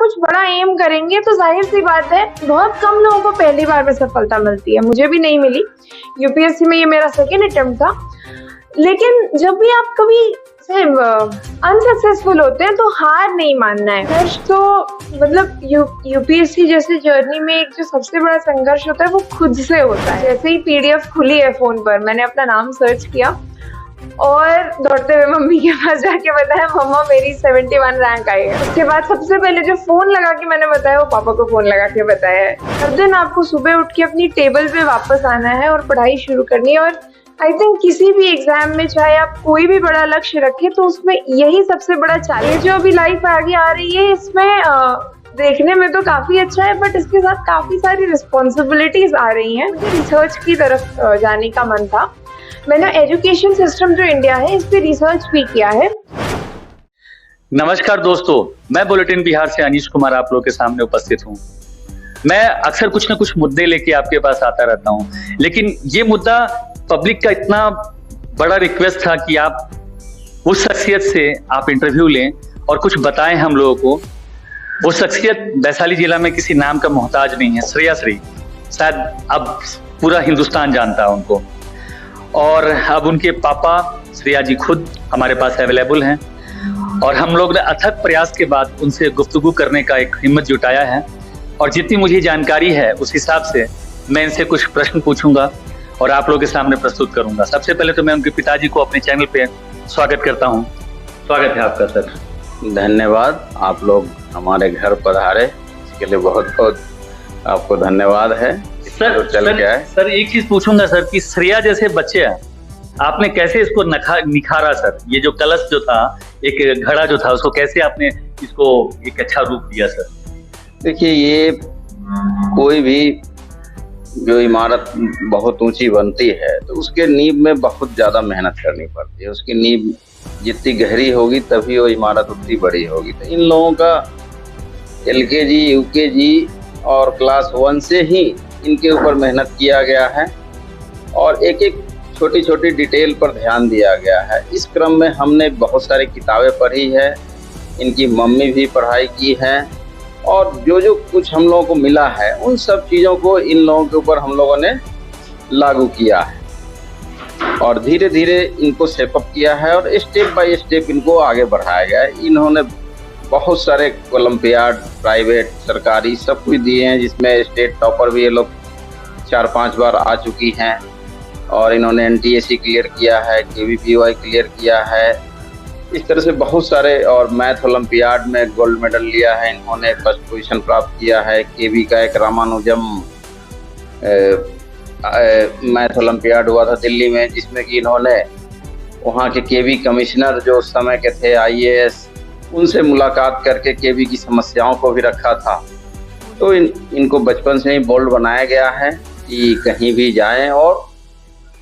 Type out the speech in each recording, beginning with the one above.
कुछ बड़ा एम करेंगे तो जाहिर सी बात है बहुत कम लोगों को पहली बार में सफलता मिलती है। मुझे भी नहीं मिली। यूपीएससी में ये मेरा सेकेंड अटेम्प्ट था। लेकिन जब भी आप कभी अनसक्सेसफुल होते हैं तो हार नहीं मानना है। संघर्ष तो मतलब यूपीएससी जैसी जर्नी में एक जो सबसे बड़ा संघर्ष होता है वो खुद से होता है। जैसे ही पीडीएफ खुली है फोन पर, मैंने अपना नाम सर्च किया और दौड़ते हुए मम्मी के पास जाके बताया मम्मा मेरी 71 रैंक आई है। उसके बाद सबसे पहले जो फोन लगा के मैंने बताया वो पापा को फोन लगा के बताया है। हर दिन आपको सुबह उठ के अपनी टेबल पे वापस आना है और पढ़ाई शुरू करनी है। और आई थिंक किसी भी एग्जाम में चाहे आप कोई भी बड़ा लक्ष्य रखें तो उसमें यही सबसे बड़ा चैलेंज जो अभी लाइफ आगे आ रही है इसमें देखने में तो काफी अच्छा है, बट इसके साथ काफी सारी रिस्पॉन्सिबिलिटीज आ रही हैं। मुझे रिसर्च की तरफ जाने का मन था। मैंने एजुकेशन सिस्टम जो इंडिया है इस पे रिसर्च भी किया है। नमस्कार दोस्तों, मैं बुलेटिन बिहार से अनीश कुमार आप लोग के सामने उपस्थित हूँ। मैं अक्सर कुछ न कुछ मुद्दे लेके आपके पास आता रहता हूँ, लेकिन ये मुद्दा पब्लिक का इतना बड़ा रिक्वेस्ट था कि आप उस शख्सियत से आप इंटरव्यू लें और कुछ बताएं हम लोगों को। वो शख्सियत वैशाली जिला में किसी नाम का मोहताज नहीं है, श्रेया श्री। शायद अब पूरा हिंदुस्तान जानता है उनको। और अब उनके पापा श्रेया जी खुद हमारे पास अवेलेबल हैं और हम लोग ने अथक प्रयास के बाद उनसे गुफ्तगू करने का एक हिम्मत जुटाया है। और जितनी मुझे जानकारी है उस हिसाब से मैं इनसे कुछ प्रश्न पूछूंगा और आप लोगों के सामने प्रस्तुत करूंगा। सबसे पहले तो मैं उनके पिताजी को अपने चैनल पे स्वागत करता हूं। स्वागत है आपका सर। धन्यवाद। आप लोग हमारे घर पधारे, इसके लिए बहुत बहुत आपको धन्यवाद है। सर एक चीज पूछूंगा सर कि श्रेया जैसे बच्चे हैं, आपने कैसे इसको निखारा सर? ये जो कलश जो था, एक घड़ा जो था, उसको कैसे आपने इसको एक अच्छा रूप दिया सर? देखिए, ये कोई भी जो इमारत बहुत ऊंची बनती है तो उसके नींव में बहुत ज्यादा मेहनत करनी पड़ती है। उसकी नींव जितनी गहरी होगी तभी वो इमारत उतनी बड़ी होगी। तो इन लोगों का एलकेजी, यूकेजी और क्लास 1 से ही इनके ऊपर मेहनत किया गया है और एक एक छोटी छोटी डिटेल पर ध्यान दिया गया है। इस क्रम में हमने बहुत सारी किताबें पढ़ी है, इनकी मम्मी भी पढ़ाई की है और जो जो कुछ हम लोगों को मिला है उन सब चीज़ों को इन लोगों के ऊपर हम लोगों ने लागू किया है और धीरे धीरे इनको सेटअप किया है और स्टेप बाय स्टेप इनको आगे बढ़ाया गया है। इन्होंने बहुत सारे ओलंपियाड, प्राइवेट, सरकारी सब कुछ दिए हैं, जिसमें स्टेट टॉपर भी ये लोग 4-5 बार आ चुकी हैं और इन्होंने एनटीएसी क्लियर किया है, केवीपीवाई क्लियर किया है। इस तरह से बहुत सारे, और मैथ ओलंपियाड में गोल्ड मेडल लिया है इन्होंने, फर्स्ट पोजीशन प्राप्त किया है। केवी का एक रामानुजम मैथ ओलंपियाड हुआ था दिल्ली में, जिसमें कि इन्होंने वहाँ के केवी कमिश्नर जो उस समय के थे आईएएस, उनसे मुलाकात करके केवी की समस्याओं को भी रखा था। तो इनको बचपन से ही बोल्ड बनाया गया है कि कहीं भी जाएं और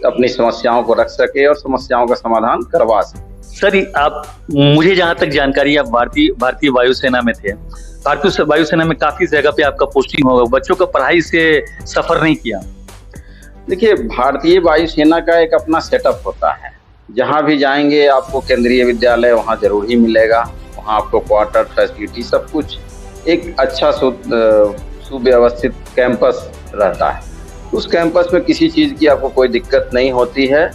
अपनी समस्याओं को रख सके और समस्याओं का समाधान करवा सके। सर, आप, मुझे जहां तक जानकारी, आप भारतीय वायुसेना में थे। भारतीय वायुसेना में काफी जगह पे आपका पोस्टिंग होगा, बच्चों को पढ़ाई से सफर नहीं किया? देखिए, भारतीय वायुसेना का एक अपना सेटअप होता है। जहां भी जाएंगे आपको केंद्रीय विद्यालय वहां जरूर ही मिलेगा। वहां आपको क्वार्टर, फैसिलिटी, सब कुछ एक अच्छा सुव्यवस्थित कैंपस रहता है। उस कैंपस में किसी चीज़ की आपको कोई दिक्कत नहीं होती है।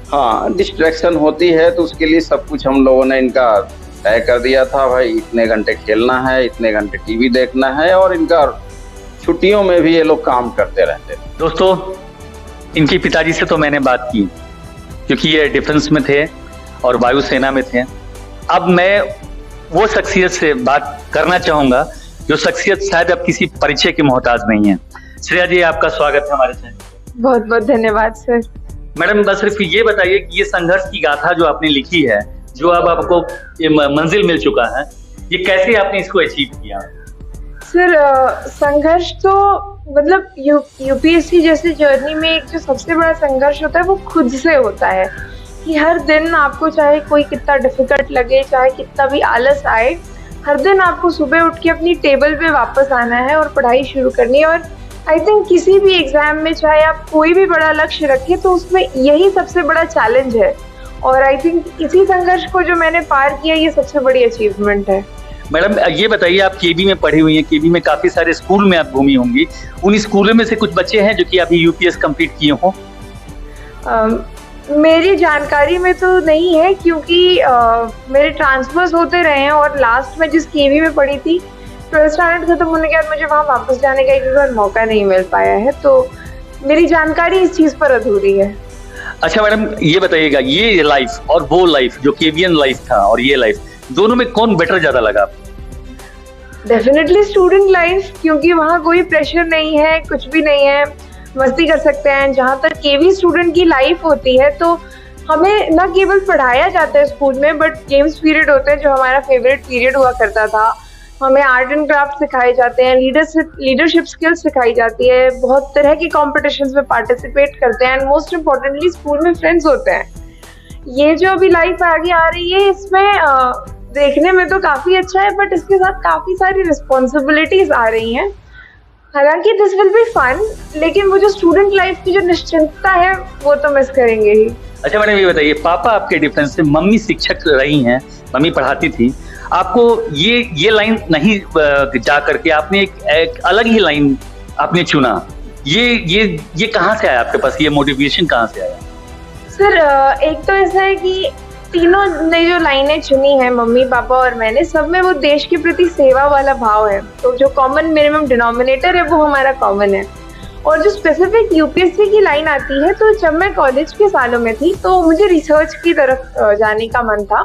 हाँ, डिस्ट्रैक्शन होती है तो उसके लिए सब कुछ हम लोगों ने इनका तय कर दिया था। भाई इतने घंटे खेलना है, इतने घंटे टीवी देखना है और इनका छुट्टियों में भी ये लोग काम करते रहते हैं। दोस्तों, इनके पिताजी से तो मैंने बात की क्योंकि ये डिफेंस में थे और वायुसेना में थे। अब मैं वो शख्सियत से बात करना चाहूँगा जो शख्सियत शायद अब किसी परिचय की मोहताज नहीं है। श्रेया जी, आपका स्वागत है हमारे चैनल। बहुत बहुत धन्यवाद सर। मैडम, बस सिर्फ ये बताइए कि ये संघर्ष की गाथा जो आपने लिखी है, जो अब आपको ये मंजिल मिल चुका है, ये कैसे आपने इसको अचीव किया? सर, संघर्ष तो मतलब यूपीएससी जैसी जर्नी में एक जो सबसे बड़ा संघर्ष होता है वो खुद से होता है कि हर दिन आपको, चाहे कोई कितना डिफिकल्ट लगे, चाहे कितना भी आलस आए, हर दिन आपको सुबह उठ के अपनी टेबल पे वापस आना है और पढ़ाई शुरू करनी है। और आई थिंक किसी भी एग्जाम में चाहे आप कोई भी बड़ा लक्ष्य रखें तो उसमें यही सबसे बड़ा चैलेंज है। और आई थिंक इसी संघर्ष को जो मैंने पार किया, ये सबसे बड़ी अचीवमेंट है। मैडम ये बताइए, आप केबी में पढ़ी हुई हैं, केबी में काफी सारे स्कूल में आप घूमी होंगी, उन स्कूलों में से कुछ बच्चे हैं जो कि अभी यूपीएस कंप्लीट किए हों? मेरी जानकारी में तो नहीं है, क्योंकि मेरे ट्रांसफर्स होते रहे हैं और लास्ट में जिस केवी में पढ़ी थी 12th स्टैंडर्ड खत्म होने के बाद मुझे वहाँ वापस जाने का एक बार मौका नहीं मिल पाया है, तो मेरी जानकारी इस चीज़ पर अधूरी है। अच्छा मैडम ये बताइएगा, ये लाइफ और वो लाइफ जो केवियन लाइफ था और ये लाइफ, दोनों में कौन बेटर ज्यादा लगा आपको? डेफिनेटली स्टूडेंट लाइफ, क्योंकि वहाँ कोई प्रेशर नहीं है, कुछ भी नहीं है, मस्ती कर सकते हैं। जहाँ तक केवी स्टूडेंट की लाइफ होती है तो हमें न केवल पढ़ाया जाता है स्कूल में, बट गेम्स पीरियड होते हैं जो हमारा फेवरेट पीरियड हुआ करता था। हमें आर्ट एंड क्राफ्ट सिखाए जाते हैं, लीडरशिप स्किल्स सिखाई जाती है, बहुत तरह की कॉम्पिटिशन्स में पार्टिसिपेट करते हैं, एंड मोस्ट इम्पोर्टेंटली स्कूल में फ्रेंड्स होते हैं। ये जो अभी लाइफ आगे आ रही है इसमें देखने में तो काफ़ी अच्छा है, बट इसके साथ काफ़ी सारी रिस्पॉन्सिबिलिटीज आ रही हैं। हालांकि दिस विल बी फन, लेकिन वो जो स्टूडेंट लाइफ की जो निश्चिंतता है वो तो मिस करेंगे ही। अच्छा मैडम ये बताइए, पापा आपके डिफरेंस से, मम्मी शिक्षक रही हैं, मम्मी पढ़ाती थी, आपको ये लाइन नहीं जा करके आपने एक अलग ही लाइन आपने चुना, ये कहाँ से आया आपके पास, ये मोटिवेशन कहाँ से आया? सर एक तो ऐसा है कि तीनों ने जो लाइनें चुनी है, मम्मी पापा और मैंने, सब में वो देश के प्रति सेवा वाला भाव है, तो जो कॉमन मिनिमम डिनोमिनेटर है वो हमारा कॉमन है। और जो स्पेसिफिक यूपीएससी की लाइन आती है, तो जब मैं कॉलेज के सालों में थी तो मुझे रिसर्च की तरफ जाने का मन था।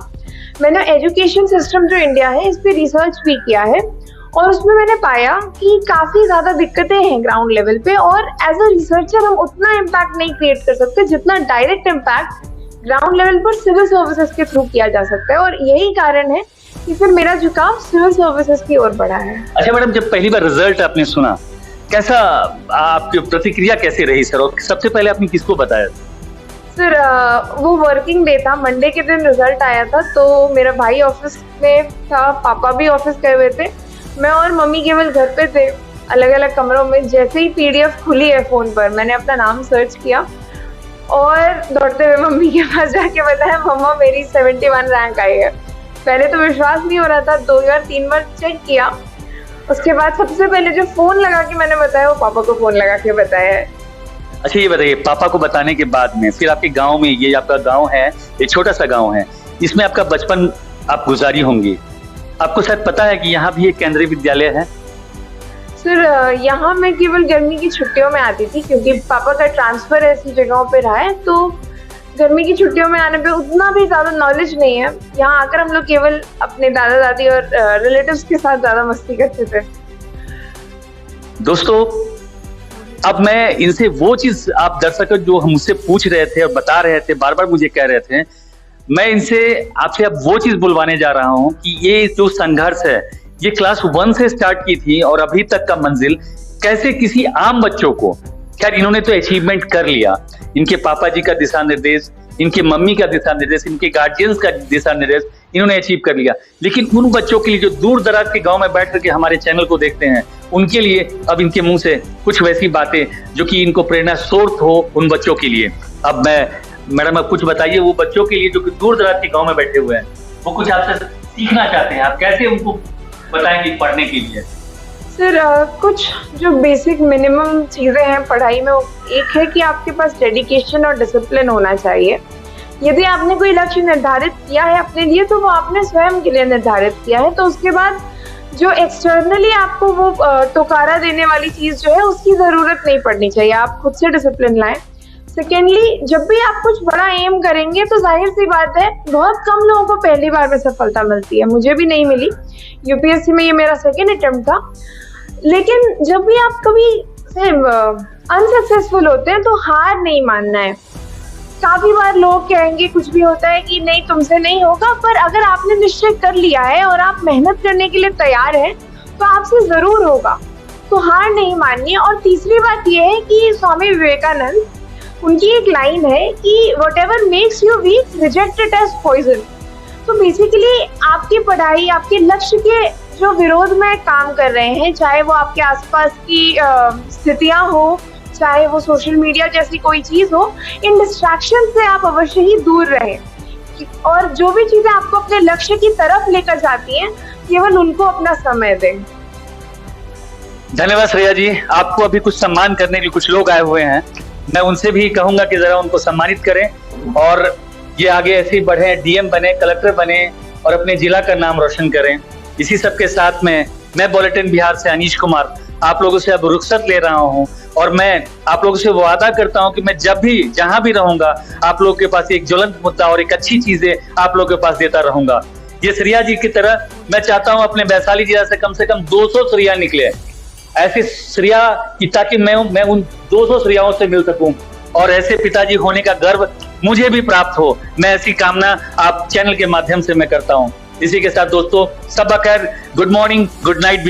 मैंने एजुकेशन सिस्टम जो इंडिया है इस पर रिसर्च भी किया है, और उसमें मैंने पाया कि काफ़ी ज़्यादा दिक्कतें हैं ग्राउंड लेवल पे, और एज अ रिसर्चर हम उतना इम्पैक्ट नहीं क्रिएट कर सकते जितना डायरेक्ट इम्पैक्ट ग्राउंड लेवल पर सिविल सर्विसेज के थ्रू किया जा सकता है। और यही कारण है कि फिर मेरा झुकाव सिविल सर्विसेज की ओर बढ़ा है। अच्छा मैडम, जब पहली बार रिजल्ट आपने सुना, कैसा आपकी प्रतिक्रिया कैसे रही सर, और सबसे पहले आपने किसको बताया? सर वो वर्किंग डे था, मंडे के दिन रिजल्ट आया था, तो मेरा भाई ऑफिस में था, पापा भी ऑफिस गए हुए थे, मैं और मम्मी केवल घर पे थे अलग अलग कमरों में। जैसे ही पीडीएफ खुली है फ़ोन पर, मैंने अपना नाम सर्च किया और दौड़ते हुए मम्मी के पास जाके बताया, मम्मा मेरी 71 रैंक आई है। पहले तो विश्वास नहीं हो रहा था, 2 या 3 बार चेक किया। उसके बाद सबसे पहले जो फ़ोन लगा के मैंने बताया, वो पापा को फ़ोन लगा के बताया है। अच्छा ये बताइए, पापा को बताने के बाद में फिर आपके गांव में, ये आपका गांव है, ये छोटा सा गांव है, इसमें आपका बचपन आप गुजारी होंगी, आपको शायद पता है कि यहाँ भी एक केंद्रीय विद्यालय है? सर यहाँ मैं केवल गर्मी की छुट्टियों में आती थी, क्योंकि पापा का ट्रांसफ़र ऐसी जगहों पे रहा है, तो गर्मी की छुट्टियों में आने पे उतना भी ज़्यादा नॉलेज नहीं है। यहाँ आकर हम लोग केवल अपने दादा दादी और रिलेटिव्स के साथ ज़्यादा मस्ती करते थे। दोस्तों अब मैं इनसे वो चीज, आप दर्शक जो हम मुझसे पूछ रहे थे और बता रहे थे, बार बार मुझे कह रहे थे, मैं इनसे आपसे अब वो चीज बुलवाने जा रहा हूं कि ये जो संघर्ष है, ये क्लास 1 से स्टार्ट की थी और अभी तक का मंजिल कैसे किसी आम बच्चों को, खैर इन्होंने तो अचीवमेंट कर लिया, इनके पापा जी का दिशा निर्देश, इनके मम्मी का दिशा निर्देश, इनके गार्जियंस का दिशा निर्देश इन्होंने अचीव कर लिया, लेकिन उन बच्चों के लिए जो दूर दराज के गांव में बैठ करके हमारे चैनल को देखते हैं, उनके लिए अब इनके मुंह से कुछ वैसी बातें जो कि इनको प्रेरणा स्रोत हो उन बच्चों के लिए। अब मैडम आप कुछ बताइए, वो बच्चों के लिए जो कि दूर दराज के गांव में बैठे हुए हैं, वो कुछ आपसे सीखना चाहते हैं, आप कैसे उनको बताएंगे पढ़ने के लिए? सर कुछ जो बेसिक मिनिमम चीज़ें हैं पढ़ाई में, एक है कि आपके पास डेडिकेशन और डिसिप्लिन होना चाहिए। यदि आपने कोई लक्ष्य निर्धारित किया है अपने लिए, तो वो आपने स्वयं के लिए निर्धारित किया है, तो उसके बाद जो एक्सटर्नली आपको वो टोकारा देने वाली चीज़ जो है उसकी ज़रूरत नहीं पड़नी चाहिए, आप खुद से डिसिप्लिन लाएं। सेकेंडली, जब भी आप कुछ बड़ा एम करेंगे तो जाहिर सी बात है बहुत कम लोगों को पहली बार में सफलता मिलती है, मुझे भी नहीं मिली। यूपीएससी में ये मेरा सेकेंड अटेम्प्ट था, लेकिन जब भी आप कभी अनसक्सेसफुल होते हैं तो हार नहीं मानना है। काफी बार लोग कहेंगे, कुछ भी होता है कि नहीं तुमसे नहीं होगा, पर अगर आपने निश्चय कर लिया है और आप मेहनत करने के लिए तैयार हैं तो आपसे जरूर होगा, तो हार नहीं माननी है। और तीसरी बात यह है कि स्वामी विवेकानंद, उनकी एक लाइन है कि whatever makes you weak reject it as poison. तो बेसिकली आपकी पढ़ाई, आपके लक्ष्य के जो विरोध में काम कर रहे हैं, चाहे वो आपके आसपास की स्थितियां हो, चाहे वो सोशल मीडिया जैसी कोई चीज हो, इन डिस्ट्रैक्शन से आप अवश्य ही दूर रहें। और जो भी चीजें आपको अपने लक्ष्य की तरफ लेकर जाती हैं, केवल उनको अपना समय दें। धन्यवाद श्रेया जी। आपको अभी कुछ सम्मान करने के लिए कुछ लोग आए हुए हैं, मैं उनसे भी कहूंगा कि जरा उनको सम्मानित करें और ये आगे ऐसे ही बढ़े, डीएम बने, कलेक्टर बने और अपने जिला का नाम रोशन करें। इसी सब के साथ में मैं बुलेटिन बिहार से अनीश कुमार आप लोगों से अब रुखसत ले रहा हूं और मैं आप लोगों से वादा करता हूं कि मैं जब भी जहां भी रहूंगा आप लोगों के पास एक ज्वलंत मुद्दा और एक अच्छी चीजें आप लोगों के पास देता रहूंगा। ये श्रेया जी की तरह मैं चाहता हूं अपने वैशाली जिला से कम 200 श्रेया निकले, ऐसी श्रेया की, ताकि मैं उन 200 श्रेयाओं से मिल सकूं और ऐसे पिताजी होने का गर्व मुझे भी प्राप्त हो। मैं ऐसी कामना आप चैनल के माध्यम से मैं करता हूं। इसी के साथ दोस्तों, सबा खैर, गुड मॉर्निंग, गुड नाइट।